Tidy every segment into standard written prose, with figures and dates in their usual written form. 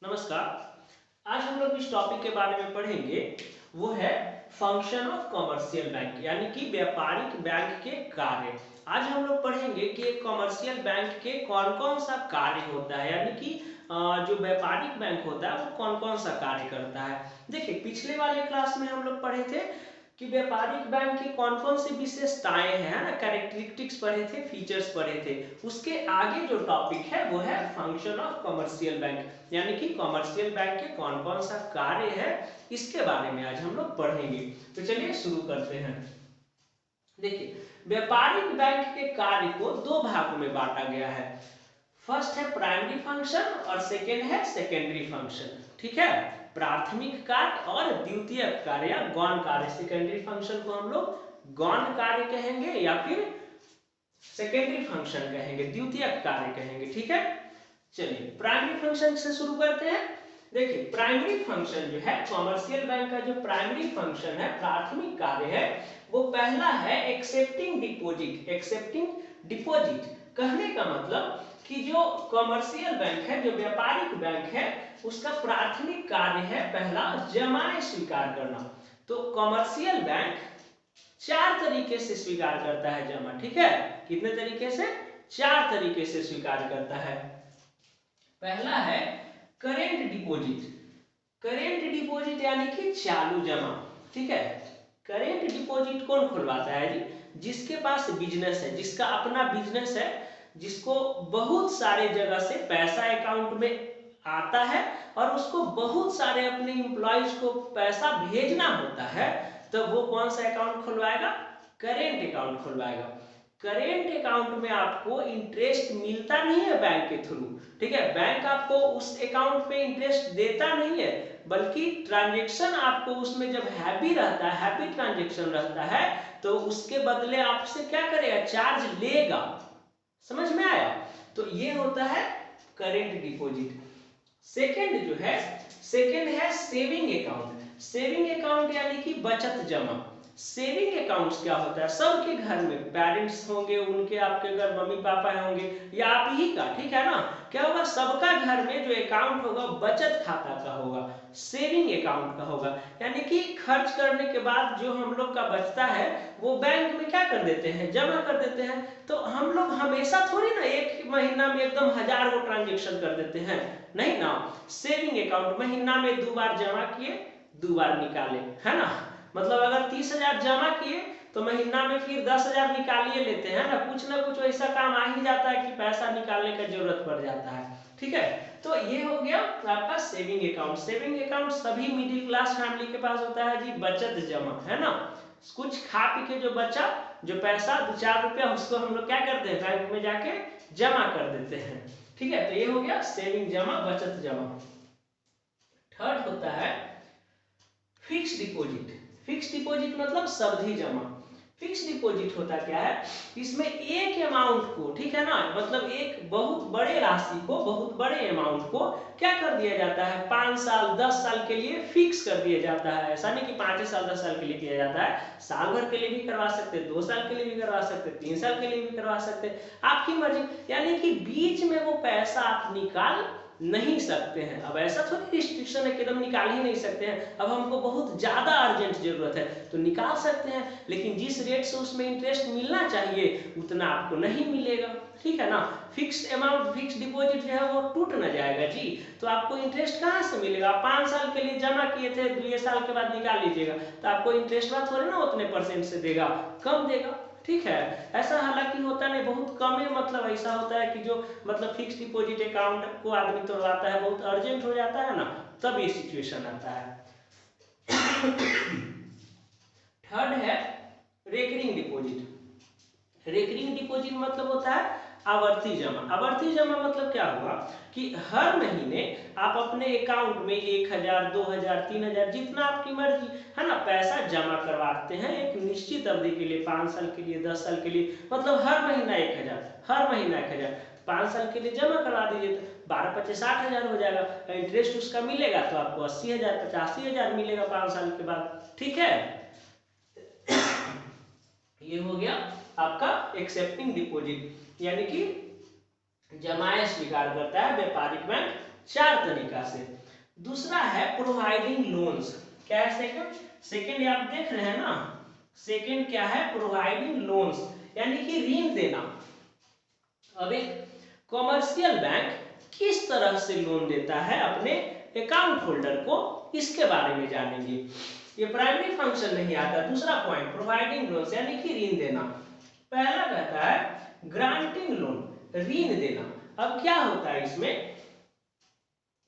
नमस्कार। आज हम लोग इस टॉपिक के बारे में पढ़ेंगे, वो है फंक्शन ऑफ कमर्शियल बैंक, यानी कि व्यापारिक बैंक के कार्य। आज हम लोग पढ़ेंगे कि एक कमर्शियल बैंक के कौन कौन सा कार्य होता है, यानी कि जो व्यापारिक बैंक होता है वो कौन कौन सा कार्य करता है। देखिए, पिछले वाले क्लास में हम लोग पढ़े थे कि व्यापारिक बैंक की कौन कौन सी विशेषताएं हैं ना, कैरेक्टरिस्टिक्स पढ़े थे, फीचर्स पढ़े थे। उसके आगे जो टॉपिक है वो है फंक्शन ऑफ कमर्शियल बैंक, यानी कि कमर्शियल बैंक के कौन कौन सा कार्य है, इसके बारे में आज हम लोग पढ़ेंगे। तो चलिए शुरू करते हैं। देखिए, व्यापारिक बैंक के कार्य को दो भागों में बांटा गया है। फर्स्ट है प्राइमरी फंक्शन और सेकेंड है सेकेंडरी फंक्शन। ठीक है, प्राथमिक कार्य और द्वितीयक कार्य या गौण कार्य। सेकेंडरी फंक्शन को हम लोग गौण कार्य कहेंगे या फिर सेकेंडरी फंक्शन कहेंगे, द्वितीयक कार्य कहेंगे। ठीक है, चलिए प्राइमरी फंक्शन से शुरू करते हैं। देखिए, प्राइमरी फंक्शन जो है कमर्शियल बैंक का, जो प्राइमरी फंक्शन है, प्राथमिक कार्य है, वो पहला है एक्सेप्टिंग डिपॉजिट। एक्सेप्टिंग डिपॉजिट कहने का मतलब कि जो कमर्शियल बैंक है, जो व्यापारिक बैंक है, उसका प्राथमिक कार्य है पहला जमाएं स्वीकार करना। तो कमर्शियल बैंक चार तरीके से स्वीकार करता है जमा। ठीक है, कितने तरीके से? चार तरीके से स्वीकार करता है। पहला है करेंट डिपॉजिट। करेंट डिपॉजिट यानी कि चालू जमा। ठीक है, करेंट डिपॉजिट कौन खुलवाता है जी? जिसके पास बिजनेस है, जिसका अपना बिजनेस है, जिसको बहुत सारे जगह से पैसा अकाउंट में आता है और उसको बहुत सारे अपने एम्प्लॉइज को पैसा भेजना होता है, तो वो कौन सा अकाउंट खुलवाएगा? करेंट अकाउंट खुलवाएगा। करेंट अकाउंट में आपको इंटरेस्ट मिलता नहीं है बैंक के थ्रू। ठीक है, बैंक आपको उस अकाउंट पे इंटरेस्ट देता नहीं है, बल्कि ट्रांजेक्शन आपको उसमें जब हैवी रहता है, हैवी ट्रांजेक्शन रहता है, तो उसके बदले आपसे क्या करेगा? चार्ज लेगा। समझ में आया? तो ये होता है करेंट डिपॉजिट। सेकेंड जो है, सेकेंड है सेविंग अकाउंट। सेविंग अकाउंट यानी कि बचत जमा। सेविंग अकाउंट्स क्या होता है? सबके घर में पेरेंट्स होंगे, उनके आपके घर मम्मी पापा होंगे या आप ही का, ठीक है ना? क्या होगा? सबका घर में जो अकाउंट होगा बचत खाता का होगा, सेविंग अकाउंट का होगा। यानी कि खर्च करने के बाद जो हम लोग का बचता है वो बैंक में क्या कर देते हैं? जमा कर देते हैं। तो हम लोग हमेशा थोड़ी ना एक महीना में एकदम 1000 को ट्रांजेक्शन कर देते हैं, नहीं ना। सेविंग अकाउंट महीना में 2 बार जमा किए, 2 बार निकाले, है ना? मतलब अगर 30,000 जमा किए तो महीना में फिर 10,000 निकालिए लेते हैं ना कुछ ऐसा काम आ ही जाता है कि पैसा निकालने का जरूरत पड़ जाता है। ठीक है, तो ये हो गया आपका सेविंग अकाउंट। सेविंग अकाउंट सभी मिडिल क्लास फैमिली के पास होता है जी, बचत जमा, है ना? कुछ खा पी के जो बचा, जो पैसा 2-4 रुपया, उसको हम लोग क्या करते हैं? बैंक में जाके जमा कर देते हैं। ठीक है, तो ये हो गया सेविंग जमा, बचत जमा। थर्ड होता है फिक्स डिपॉजिट। फिक्स डिपॉजिट मतलब सावधि जमा। फिक्स डिपॉजिट होता क्या है? इसमें एक अमाउंट को, ठीक है ना, मतलब एक बहुत बड़े राशि को, बहुत बड़े अमाउंट को क्या कर दिया जाता है? 5 साल 10 साल के लिए फिक्स कर दिया जाता है। ऐसा नहीं कि 5 साल 10 साल के लिए किया जाता है, साल भर के लिए भी करवा सकते, 2 साल के लिए भी करवा सकते, 3 साल के लिए भी करवा सकते, आपकी मर्जी। यानी कि बीच में वो पैसा आप निकाल नहीं सकते हैं। अब ऐसा थोड़ी रिस्ट्रिक्शन है कि एकदम निकाल ही नहीं सकते हैं। अब हमको बहुत ज्यादा अर्जेंट जरूरत है तो निकाल सकते हैं, लेकिन जिस रेट से उसमें इंटरेस्ट मिलना चाहिए उतना आपको नहीं मिलेगा। ठीक है ना? फिक्स अमाउंट, फिक्स डिपॉजिट जो है वो टूट ना जाएगा जी, तो आपको इंटरेस्ट कहाँ से मिलेगा? 5 साल के लिए जमा किए थे, 2 साल के बाद निकाल लीजिएगा, तो आपको इंटरेस्ट थोड़ी ना उतने परसेंट से देगा, कम देगा। ठीक है, ऐसा हालांकि होता नहीं, बहुत कम है। मतलब ऐसा होता है कि जो मतलब फिक्स डिपॉजिट अकाउंट को आदमी तोड़वाता है, बहुत अर्जेंट हो जाता है ना, तब ये सिचुएशन आता है। थर्ड है रेकरिंग डिपॉजिट। रेकरिंग डिपॉजिट मतलब होता है आवर्ती जमा। आवर्ती जमा मतलब क्या हुआ कि हर महीने आप अपने अकाउंट में 1000, 2000, 3000, जितना आपकी मर्जी है ना, पैसा जमा करवाते हैं एक निश्चित अवधि के लिए, 5 साल के लिए, 10 साल के लिए, मतलब हर महीना 1000, हर महीना 1000। 5 साल के लिए जमा करवा दीजिए तो 12-25-60,000 हो जाएगा। इंटरेस्ट उसका मिलेगा तो आपको 80,000 85,000 मिलेगा 5 साल के बाद। ठीक है, ये हो गया आपका एक्सेप्टिंग डिपॉजिट, यानी कि जमाएं स्वीकार करता है व्यापारिक बैंक 4 तरीका से। दूसरा है प्रोवाइडिंग लोन्स। क्या है सेकंड? सेकंड आप देख रहे हैं ना, सेकंड क्या है? प्रोवाइडिंग लोन्स, यानी कि ऋण देना। अब एक कॉमर्शियल बैंक किस तरह से लोन देता है अपने अकाउंट होल्डर को, इसके बारे में जानेंगे। ये प्राइमरी फंक्शन नहीं आता। दूसरा पॉइंट प्रोवाइडिंग लोन्स यानी कि ऋण देना। पहला कहता है ग्रांटिंग लोन, ऋण देना। अब क्या होता है इसमें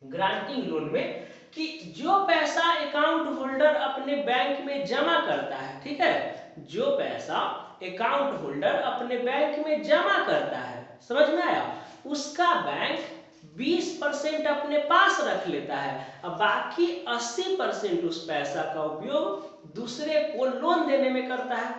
ग्रांटिंग लोन में कि जो पैसा अकाउंट होल्डर अपने बैंक में जमा करता है, ठीक है, जो पैसा अकाउंट होल्डर अपने बैंक में जमा करता है, समझ में आया, उसका बैंक 20% अपने पास रख लेता है, अब बाकी 80% उस पैसा का उपयोग दूसरे को लोन देने में करता है।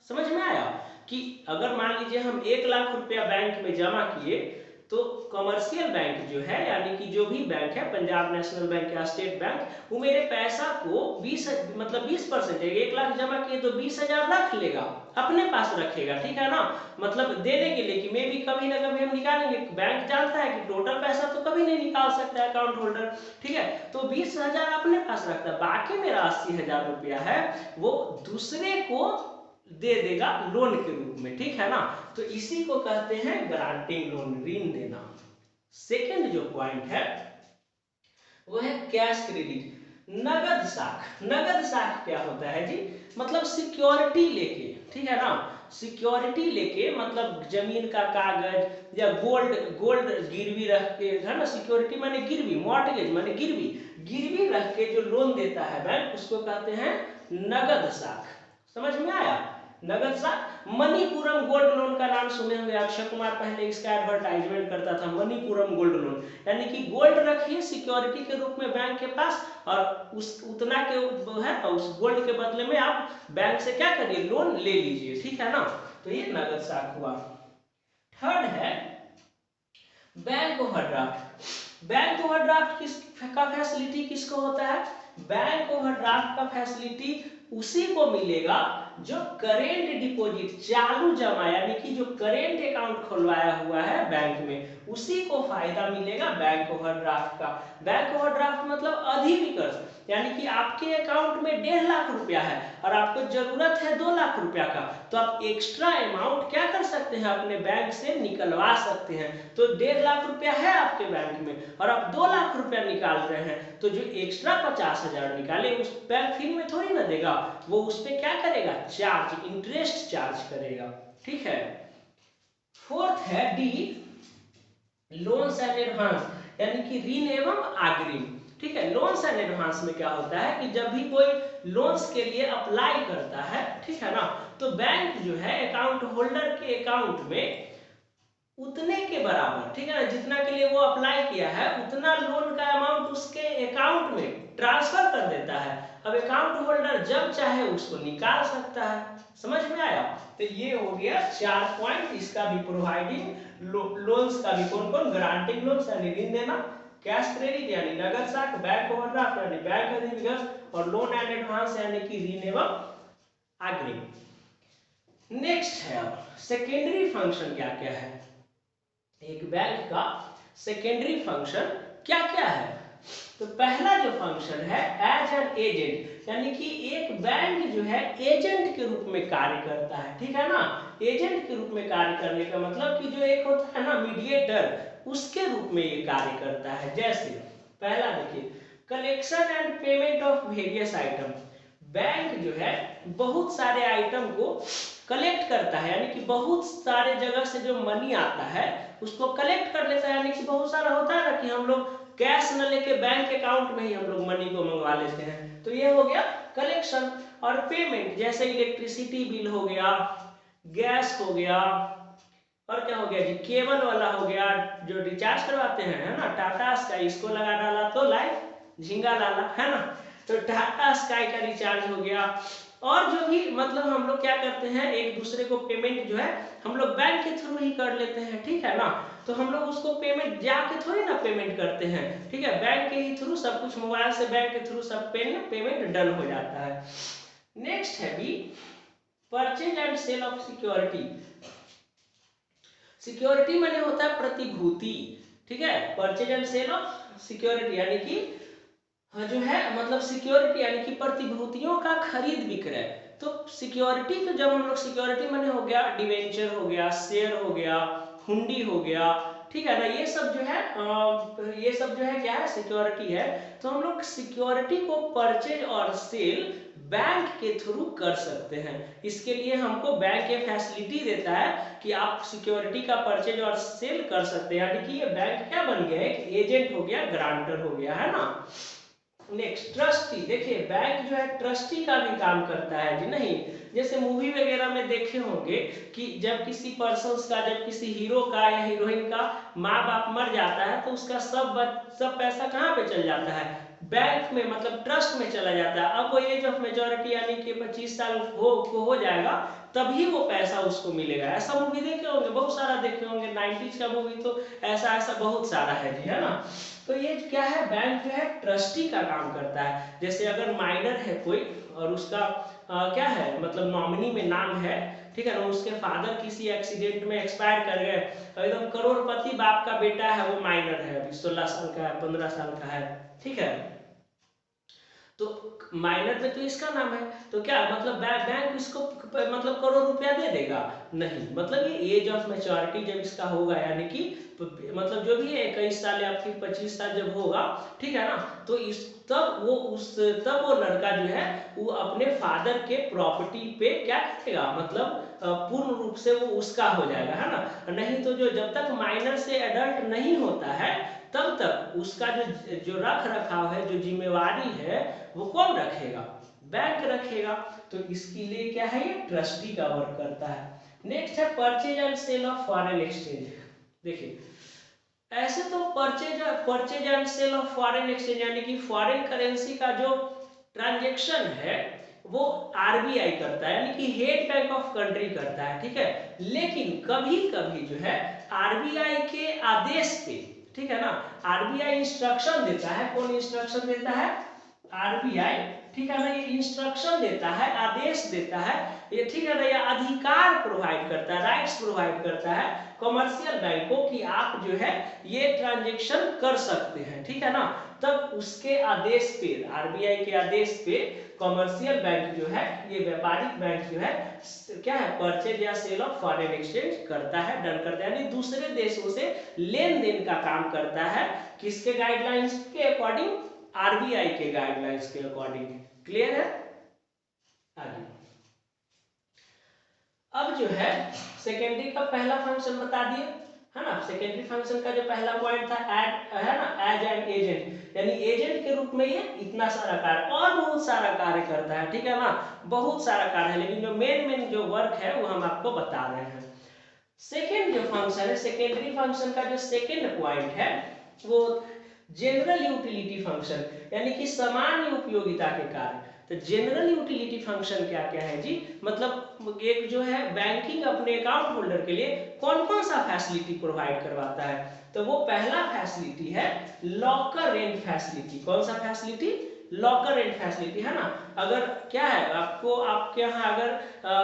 समझ में आया कि अगर मान लीजिए हम 1 लाख रुपया बैंक में जमा किए, तो कमर्शियल बैंक जो है, यानी कि जो भी बैंक है, पंजाब नेशनल बैंक या स्टेट बैंक, वो मेरे पैसा को 20% है, 1 लाख जमा किए तो 20,000 रख लेगा, अपने पास रखेगा, ठीक है ना, मतलब देने के लिए कि मे भी कभी ना कभी हम निकालेंगे। बैंक जानता है कि टोटल पैसा तो कभी नहीं निकाल सकता है अकाउंट होल्डर, ठीक है, तो 20,000 अपने पास रखता है, बाकी मेरा 80,000 रुपया है वो दूसरे को दे देगा लोन के रूप में, ठीक है ना। तो इसी को कहते हैं ग्रांटिंग लोन, ऋण देना। सेकंड जो पॉइंट है वो है कैश क्रेडिट, नगद साख। नगद साख क्या होता है जी? मतलब सिक्योरिटी लेके, ठीक है ना, सिक्योरिटी लेके, मतलब जमीन का कागज या गोल्ड गिरवी रख के, है ना, सिक्योरिटी माने गिरवी, मॉर्टगेज माने गिरवी, गिरवी रख के जो लोन देता है बैंक, उसको कहते हैं नगद साख। समझ में आया? नगद साख। मणिपुरम गोल्ड लोन का नाम सुने होंगे, अक्षय कुमार पहले इसका एडवर्टाइजमेंट करता था, मणिपुरम गोल्ड लोन, यानी कि गोल्ड रखिए सिक्योरिटी के रूप में बैंक के पास, और उस उतना के है उस गोल्ड के बदले में आप बैंक से क्या करिए, लोन ले लीजिए, ठीक है ना। तो ये नगद साख हुआ। थर्ड है बैंक ओवरड्राफ्ट। बैंक ओवरड्राफ्ट का फैसिलिटी किसको होता है? बैंक ओवरड्राफ्ट का फैसिलिटी उसी को मिलेगा जो करेंट डिपॉजिट, चालू जमा, यानी कि जो करेंट अकाउंट खुलवाया हुआ है बैंक में, उसी को फायदा मिलेगा बैंक ओवरड्राफ्ट का। बैंक ओवरड्राफ्ट मतलब अधिविकर्ष, यानी कि आपके अकाउंट में 1.5 लाख रुपया है और आपको जरूरत है 2 लाख रुपया का, तो आप एक्स्ट्रा अमाउंट क्या कर सकते हैं, अपने बैंक से निकलवा सकते हैं। तो 1.5 लाख रुपया है आपके बैंक में और आप 2 लाख रुपया निकाल रहे हैं, तो जो एक्स्ट्रा 50,000 निकाले उस बैंक फ्री में थोड़ी ना देगा, वो उस पर क्या करेगा, चार्ज, इंटरेस्ट चार्ज करेगा, ठीक है। फोर्थ है डी, लोन्स एंड एडवांस, यानी कि ऋण एवं अग्रिम, ठीक है। लोन्स एंड एडवांस में क्या होता है कि जब भी कोई लोन्स के लिए अप्लाई करता है, ठीक है ना, तो बैंक जो है अकाउंट होल्डर के अकाउंट में उतने के बराबर, ठीक है ना, जितना के लिए वो अप्लाई किया है उतना लोन का अमाउंट उसके अकाउंट में ट्रांसफर कर देता है। अब अकाउंट होल्डर जब चाहे उसको निकाल सकता है। समझ में आया? तो ये हो गया 4 पॉइंट इसका भी, प्रोवाइडिंग लोन्स का भी, कौन कौन, ग्रांटिंग लोन्स यानी ऋण देना, कैश क्रेडिट यानी नगद साख, बैंक ओवरड्राफ्ट यानी बैंक अधिविकर्ष, और लोन एंड एडवांस यानी कि ऋण एवं अग्रिम। नेक्स्ट है अब सेकेंडरी फंक्शन क्या क्या है, एक बैंक का सेकेंडरी फंक्शन क्या क्या है। तो पहला जो फंक्शन है एज एन एजेंट, यानी कि एक बैंक जो है एजेंट के रूप में कार्य करता है, ठीक है ना। एजेंट के रूप में कार्य करने का मतलब कि जो एक होता है ना मीडिएटर, उसके रूप में ये कार्य करता है। जैसे पहला देखिए, collection and payment of various item. Bank जो है बहुत सारे आइटम को कलेक्ट करता है, यानी कि बहुत सारे जगह से जो मनी आता है उसको कलेक्ट कर लेता है, यानी कि बहुत सारा होता है ना कि हम लोग कैश न लेके बैंक अकाउंट में ही हम लोग मनी को मंगवा लेते हैं, तो ये हो गया कलेक्शन। और पेमेंट, जैसे इलेक्ट्रिसिटी बिल हो गया, गैस हो गया, और क्या हो गया जी, केबल वाला हो गया, जो रिचार्ज करवाते हैं, है ना, टाटा स्काई, इसको लगा डाला तो लाइट झिंगा डाला, है ना, तो टाटा स्काई का रिचार्ज हो गया। और जो भी मतलब हम लोग क्या करते हैं, एक दूसरे को पेमेंट जो है हम लोग बैंक के थ्रू ही कर लेते हैं, ठीक है ना, तो हम लोग उसको पेमेंट जाके थोड़ी ना पेमेंट करते हैं, ठीक है, बैंक के ही थ्रू सब कुछ, मोबाइल से बैंक के थ्रू सब पेमेंट डन हो जाता है। नेक्स्ट है B, purchase and sale of security. Security माने होता है प्रतिभूति, ठीक है, purchase and sale of security यानी कि जो है मतलब सिक्योरिटी यानी कि प्रतिभूतियों का खरीद विक्रय। तो सिक्योरिटी, तो जब हम लोग सिक्योरिटी माने हो गया डिवेंचर हो गया, शेयर हो गया, हुंडी हो गया, ठीक है ना, ये सब जो है ये सब जो है क्या है, सिक्योरिटी है। तो हम लोग सिक्योरिटी को परचेज और सेल बैंक के थ्रू कर सकते हैं। इसके लिए हमको बैंक ये फैसिलिटी देता है कि आप सिक्योरिटी का परचेज और सेल कर सकते हैं, यानी कि ये बैंक क्या बन गया है, एक एजेंट हो गया, ग्रांटर हो गया, है ना। नेक्स्ट ट्रस्टी, देखिए बैंक जो है ट्रस्टी का भी काम करता है जी। नहीं, जैसे मूवी वगैरह में देखे होंगे कि जब किसी पर्सन्स का, जब किसी हीरो का या हीरोइन का माँ बाप मर जाता है तो उसका सब पैसा कहाँ पे चल जाता है, बैंक में, मतलब ट्रस्ट में चला जाता है। अब वो एज ऑफ मेजोरिटी यानी कि 25 साल हो जाएगा तभी वो पैसा उसको मिलेगा। ऐसा मूवी देखे होंगे, बहुत सारा देखे होंगे, 90s का मूवी तो ऐसा बहुत सारा है जी, है ना। तो ये क्या है, बैंक जो है ट्रस्टी का काम करता है। जैसे अगर माइनर है कोई और उसका क्या है, मतलब नॉमिनी में नाम है, ठीक है ना, उसके फादर किसी एक्सीडेंट में एक्सपायर कर गए, एकदम करोड़पति बाप का बेटा है, वो माइनर है, अभी 16 साल का है, 15 साल का है, ठीक है, तो माइनर पे तो इसका नाम है, तो क्या मतलब बैंक इसको मतलब करोड़ रुपया दे देगा? नहीं, मतलब ये एज ऑफ मैच्योरिटी जब इसका होगा, यानी कि मतलब जो भी है 21 साल या फिर 25 साल जब होगा, ठीक है ना, तो तब वो लड़का जो है वो अपने फादर के प्रॉपर्टी पे क्या करेगा, मतलब पूर्ण रूप से वो उसका हो जाएगा, है ना। नहीं तो जब तक माइनर से एडल्ट नहीं होता है तब तक उसका जो रख रखाव है, जो जिम्मेवारी है, वो कौन रखेगा, बैंक रखेगा। तो इसके लिए क्या है, ये ट्रस्टी का वर्क करता है। नेक्स्ट है purchase and sale of foreign exchange. देखिए ऐसे तो purchase and sale of foreign exchange यानी कि फॉरेन करेंसी का जो ट्रांजेक्शन है वो आरबीआई करता है, यानी कि हेड बैंक ऑफ कंट्री करता है, ठीक है। लेकिन कभी कभी जो है आरबीआई के आदेश पे, ठीक है ना, आरबीआई इंस्ट्रक्शन देता है। कौन इंस्ट्रक्शन देता है? आरबीआई, ठीक है ना, ये इंस्ट्रक्शन देता है, आदेश देता है, ये ठीक है ना, ये अधिकार प्रोवाइड करता है, राइट्स प्रोवाइड करता है कमर्शियल बैंक को कि आप जो है ये ट्रांजेक्शन कर सकते हैं, ठीक है ना। तब उसके आदेश पे, आरबीआई के आदेश पे कमर्शियल बैंक जो है, ये व्यापारिक बैंक जो है क्या है, परचेज या सेल ऑफ फॉरेन एक्सचेंज करता है, डन करता है, यानी दूसरे देशों से लेन देन का काम करता है। किसके गाइडलाइंस के अकॉर्डिंग? आरबीआई के गाइडलाइंस के अकॉर्डिंग। क्लियर है? आगे अब जो है सेकेंडरी का पहला फंक्शन बता दिए, है ना। सेकेंडरी फंक्शन का जो पहला पॉइंट था एड, है ना, एज एन एजेंट, यानी एजेंट के रूप में ये इतना सारा कार्य और बहुत सारा कार्य करता है, ठीक है ना, बहुत सारा कार्य है, लेकिन जो मेन जो वर्क है वो हम आपको बता रहे हैं। सेकेंड जो फंक्शन है, सेकेंडरी फंक्शन का जो सेकेंड पॉइंट है वो जनरल यूटिलिटी फंक्शन, यानी कि सामान्य उपयोगिता के कार्य। तो जनरल यूटिलिटी फंक्शन क्या क्या है जी, मतलब एक जो है बैंकिंग अपने अकाउंट होल्डर के लिए कौन कौन सा फैसिलिटी प्रोवाइड करवाता है। तो वो पहला फैसिलिटी है लॉकर रेंट फैसिलिटी। कौन सा फैसिलिटी? लॉकर रेंट फैसिलिटी, है ना। अगर क्या है आपको, आपके यहाँ अगर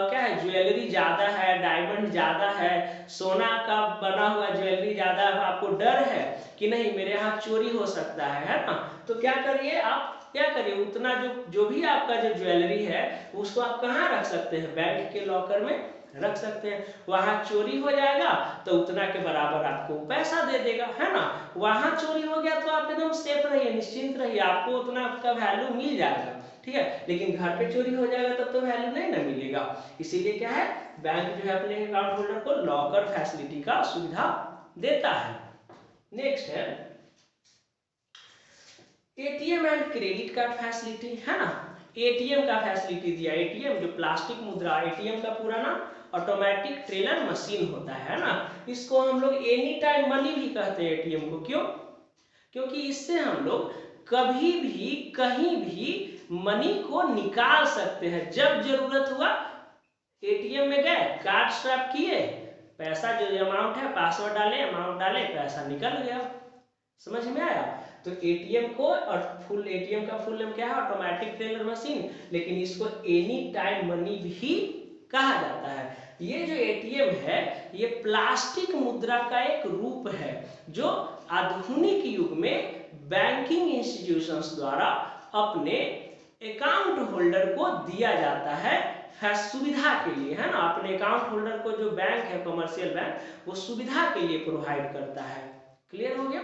क्या है ज्वेलरी ज्यादा है, डायमंड ज्यादा है, सोना का बना हुआ ज्वेलरी ज्यादा है, आपको डर है कि नहीं मेरे यहाँ चोरी हो सकता है ना, तो क्या करिए आप, क्या करिए उतना जो भी आपका जो ज्वेलरी है उसको आप कहाँ रख सकते हैं, बैंक के लॉकर में रख सकते हैं। वहां चोरी हो जाएगा तो उतना के बराबर आपको पैसा दे देगा, है ना। वहां चोरी हो गया तो आप एकदम सेफ रहिए, निश्चिंत रहिए, आपको उतना का वैल्यू मिल जाएगा, ठीक है। लेकिन घर पे चोरी हो जाएगा तब तो वैल्यू नहीं ना मिलेगा। इसीलिए क्या है, बैंक जो है अपने अकाउंट होल्डर को लॉकर फैसिलिटी का सुविधा देता है। नेक्स्ट है ATM and credit card facility, है ना। एटीएम का फैसिलिटी दिया, एटीएम जो प्लास्टिक मुद्रा, एटीएम का पूरा नाम ऑटोमेटिक टेलर मशीन होता है ना। इसको हम लोग एनी टाइम मनी भी कहते हैं एटीएम को। क्यों? क्योंकि इससे हम लोग कभी भी कहीं भी मनी को निकाल सकते हैं। जब जरूरत हुआ एटीएम में गए, कार्ड स्वैप किए, पैसा जो अमाउंट है पासवर्ड डाले, अमाउंट डाले, पैसा निकल गया। समझ में आया? तो एटीएम को, और फुल एटीएम का फुल नेम क्या है? ऑटोमेटिक टेलर मशीन, लेकिन इसको एनी टाइम मनी भी कहा जाता है। ये जो एटीएम है ये प्लास्टिक मुद्रा का एक रूप है जो आधुनिक युग में बैंकिंग इंस्टीट्यूशंस द्वारा अपने अकाउंट होल्डर को दिया जाता है सुविधा के लिए, है ना। अपने अकाउंट होल्डर को जो बैंक है कमर्शियल बैंक, वो सुविधा के लिए प्रोवाइड करता है। क्लियर हो गया।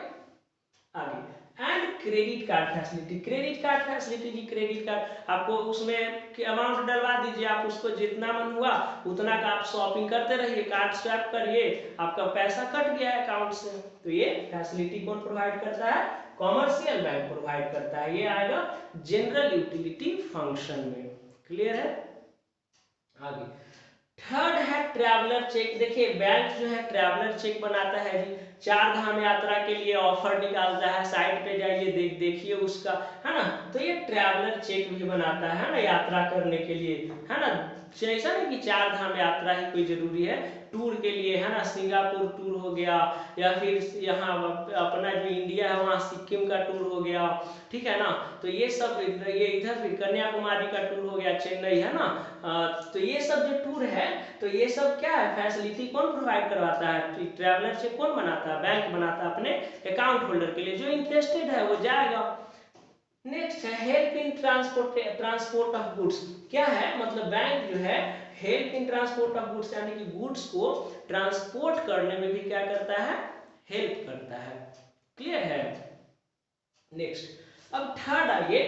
आगे and credit card facility. Credit card facility जी, क्रेडिट कार्ड आपको उसमें अमाउंट डलवा दीजिए, आप उसको जितना मन हुआ उतना का आप शॉपिंग करते रहिए, कार्ड स्वैप करिए, आपका पैसा कट गया अकाउंट से। तो ये फैसिलिटी कौन प्रोवाइड करता है? कॉमर्शियल बैंक प्रोवाइड करता है। ये आएगा जनरल यूटिलिटी फंक्शन में। क्लियर है। आगे थर्ड है ट्रैवलर चेक। देखिए बैंक जो है ट्रैवलर चेक बनाता है जी, 4 धाम यात्रा के लिए ऑफर निकालता है, साइट पे जाइए देखिए उसका, है ना। तो ये ट्रैवलर चेक भी बनाता है ना, यात्रा करने के लिए, है ना। ऐसा नहीं कि 4 धाम यात्रा ही कोई जरूरी है, टूर के लिए, है ना, सिंगापुर टूर हो गया, या फिर यहाँ अपना जो इंडिया है वहाँ सिक्किम का टूर हो गया, ठीक है ना। तो ये सब, ये इधर फिर कन्याकुमारी का टूर हो गया, चेन्नई, है ना। तो ये सब जो टूर है, तो ये सब क्या है, फैसिलिटी कौन प्रोवाइड करवाता है? ट्रैवलर चेक कौन बनाता है? बैंक बनाता है अपने अकाउंट होल्डर के लिए। जो इंटरेस्टेड है वो जाएगा। नेक्स्ट है help in transport of goods. क्या है, मतलब बैंक जो है help in transport of goods, यानी कि गुड्स को ट्रांसपोर्ट करने में भी क्या करता है? हेल्प करता है। क्लियर है। नेक्स्ट अब थर्ड आइए,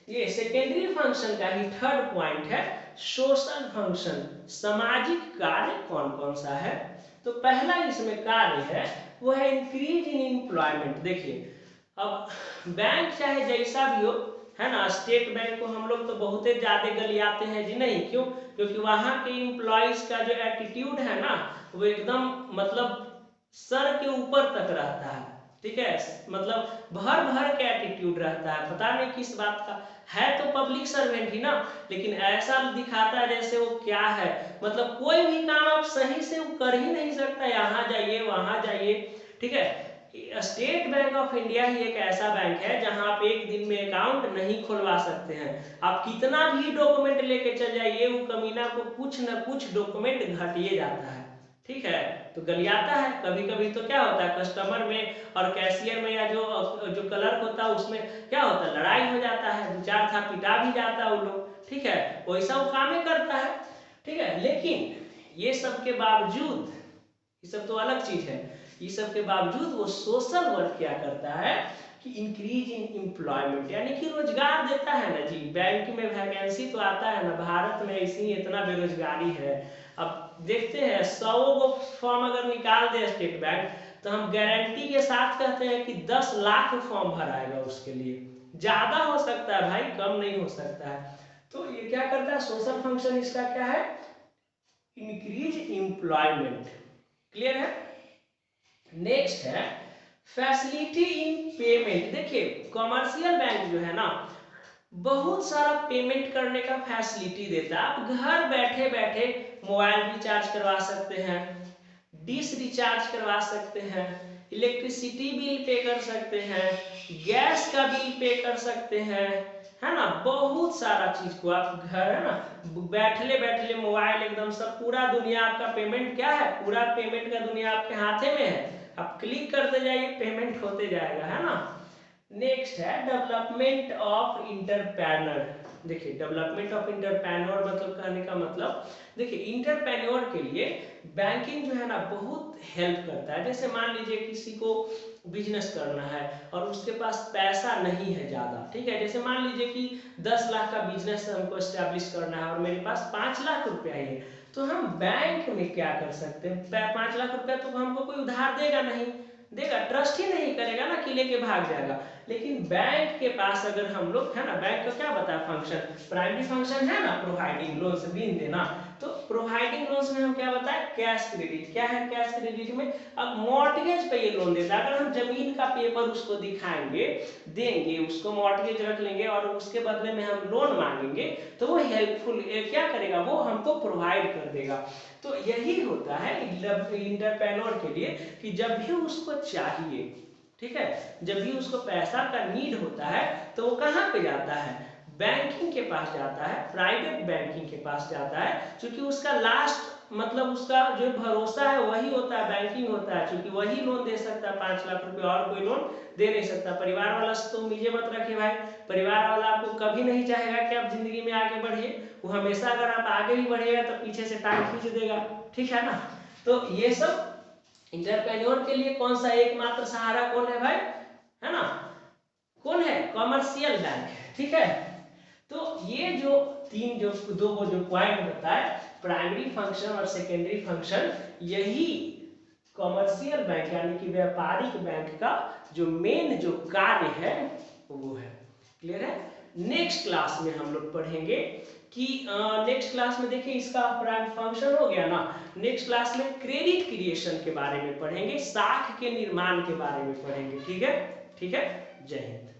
ये सेकेंडरी फंक्शन का ही थर्ड पॉइंट है, सोशल फंक्शन। सामाजिक कार्य कौन कौन सा है? तो पहला इसमें कार्य है वो है इंक्रीज इन एम्प्लॉयमेंट। देखिए अब बैंक चाहे जैसा भी हो, है ना, स्टेट बैंक को हम लोग तो बहुत ज्यादा गलियाते हैं जी, नहीं क्यों? क्योंकि वहां के एम्प्लॉयज का जो एटीट्यूड है ना, वो एकदम मतलब सर के ऊपर तक रहता है, ठीक है। मतलब भर भर के एटीट्यूड रहता है, पता नहीं किस बात का है, तो पब्लिक सर्वेंट ही ना, लेकिन ऐसा दिखाता है जैसे वो क्या है, मतलब कोई भी काम आप सही से वो कर ही नहीं सकता, यहाँ जाइए वहां जाइए, ठीक है। स्टेट बैंक ऑफ इंडिया ही एक ऐसा बैंक है जहां आप एक दिन में अकाउंट नहीं खुलवा सकते हैं। आप कितना भी डॉक्यूमेंट लेके चल जाइए, वो कमीना को कुछ न कुछ डॉक्यूमेंट घटिए जाता है, ठीक है। तो गलियाता है। कभी कभी तो क्या होता है, कस्टमर में और कैशियर में या जो क्लर्क होता है उसमें क्या होता है, लड़ाई हो जाता है, 2-4 था पिटा भी जाता है वो लोग, ठीक है। वैसा वो कामें करता है, ठीक है। लेकिन ये सब के बावजूद, ये सब तो अलग चीज है, ये सब के बावजूद वो सोशल वर्क क्या करता है कि इंक्रीज इन एम्प्लॉयमेंट, यानी कि रोजगार देता है ना जी। बैंक में वैकेंसी तो आता है ना, भारत में इसी इतना बेरोजगारी है। अब देखते हैं 100 गो फॉर्म अगर निकाल दे स्टेट बैंक, तो हम गारंटी के साथ कहते हैं कि 10 लाख फॉर्म भराएगा उसके लिए। ज्यादा हो सकता है भाई, कम नहीं हो सकता है। तो ये क्या करता है, सोशल फंक्शन इसका क्या है, इंक्रीज एम्प्लॉयमेंट। क्लियर है। नेक्स्ट है फैसिलिटी इन पेमेंट। देखिए कमर्शियल बैंक जो है ना, बहुत सारा पेमेंट करने का फैसिलिटी देता है। आप घर बैठे बैठे मोबाइल रिचार्ज करवा सकते हैं, डिश रिचार्ज करवा सकते हैं, इलेक्ट्रिसिटी बिल पे कर सकते हैं, गैस का बिल पे कर सकते हैं, है ना। बहुत सारा चीज को आप घर, है ना, बैठले बैठले मोबाइल एकदम सब पूरा दुनिया आपका पेमेंट क्या है, पूरा पेमेंट का दुनिया आपके हाथे में है। आप क्लिक करते जाइए, पेमेंट होते जाएगा, है ना। नेक्स्ट है डेवलपमेंट ऑफ इंटरप्रेन्योर। देखिए डेवलपमेंट ऑफ इंटरप्रेन्योर मतलब कहने का मतलब, देखिए इंटरप्रेन्योर के लिए बैंकिंग जो है ना बहुत हेल्प करता है। जैसे मान लीजिए किसी को बिजनेस करना है और उसके पास पैसा नहीं है ज़्यादा, ठीक है। जैसे मान लीजिए कि 10 लाख का बिजनेस हमको एस्टेब्लिश करना है और मेरे पास 5 लाख रुपया ही है, तो हम बैंक में क्या कर सकते हैं, 5 लाख रुपया तो हमको कोई उधार देगा नहीं, देगा, ट्रस्ट ही नहीं करेगा ना कि लेके भाग जाएगा। लेकिन बैंक के पास अगर हम लोग, है ना, बैंक का क्या बताया फंक्शन, प्राइमरी फंक्शन है ना प्रोवाइडिंग लोन से ऋण देना, तो प्रोवाइडिंग लोन्स में हम क्या बताए, कैश क्रेडिट। क्या है कैश क्रेडिट में, अब मॉर्टगेज पे ये लोन देता है। अगर हम जमीन का पेपर उसको दिखाएंगे, देंगे उसको, मॉर्टगेज रख लेंगे और उसके बदले में हम लोन मांगेंगे, तो वो हेल्पफुल क्या करेगा, वो हमको प्रोवाइड कर देगा। तो यही होता है इंटरप्रेन्योर के लिए कि जब भी उसको चाहिए, ठीक है, जब भी उसको पैसा का नीड होता है तो वो कहाँ पे जाता है, बैंकिंग के पास जाता है, प्राइवेट बैंकिंग के पास जाता है, क्योंकि उसका लास्ट मतलब उसका जो भरोसा है वही होता है, बैंकिंग होता है, क्योंकि वही लोन दे सकता है 5 लाख रुपए, और कोई लोन दे नहीं सकता। परिवार वाला से तो उम्मीदें मत रखे भाई, परिवार वाला आपको कभी नहीं चाहेगा कि आप जिंदगी में आगे बढ़िए, वो हमेशा अगर आप आगे भी बढ़िएगा तो पीछे से टांग खींच देगा, ठीक है ना। तो ये सब इंटरप्रेन्योर के लिए कौन सा एकमात्र सहारा कौन है भाई, है ना, कौन है, कॉमर्शियल बैंक है, ठीक है। तो ये जो तीन जो जो पॉइंट बताए, प्राइमरी फंक्शन और सेकेंडरी फंक्शन, यही कॉमर्शियल बैंक यानी कि व्यापारिक बैंक का जो मेन जो कार्य है वो है। क्लियर है। नेक्स्ट क्लास में हम लोग पढ़ेंगे कि नेक्स्ट क्लास में देखिए इसका प्राइम फंक्शन हो गया ना, नेक्स्ट क्लास में क्रेडिट क्रिएशन के बारे में पढ़ेंगे, साख के निर्माण के बारे में पढ़ेंगे, ठीक है, ठीक है। जय हिंद।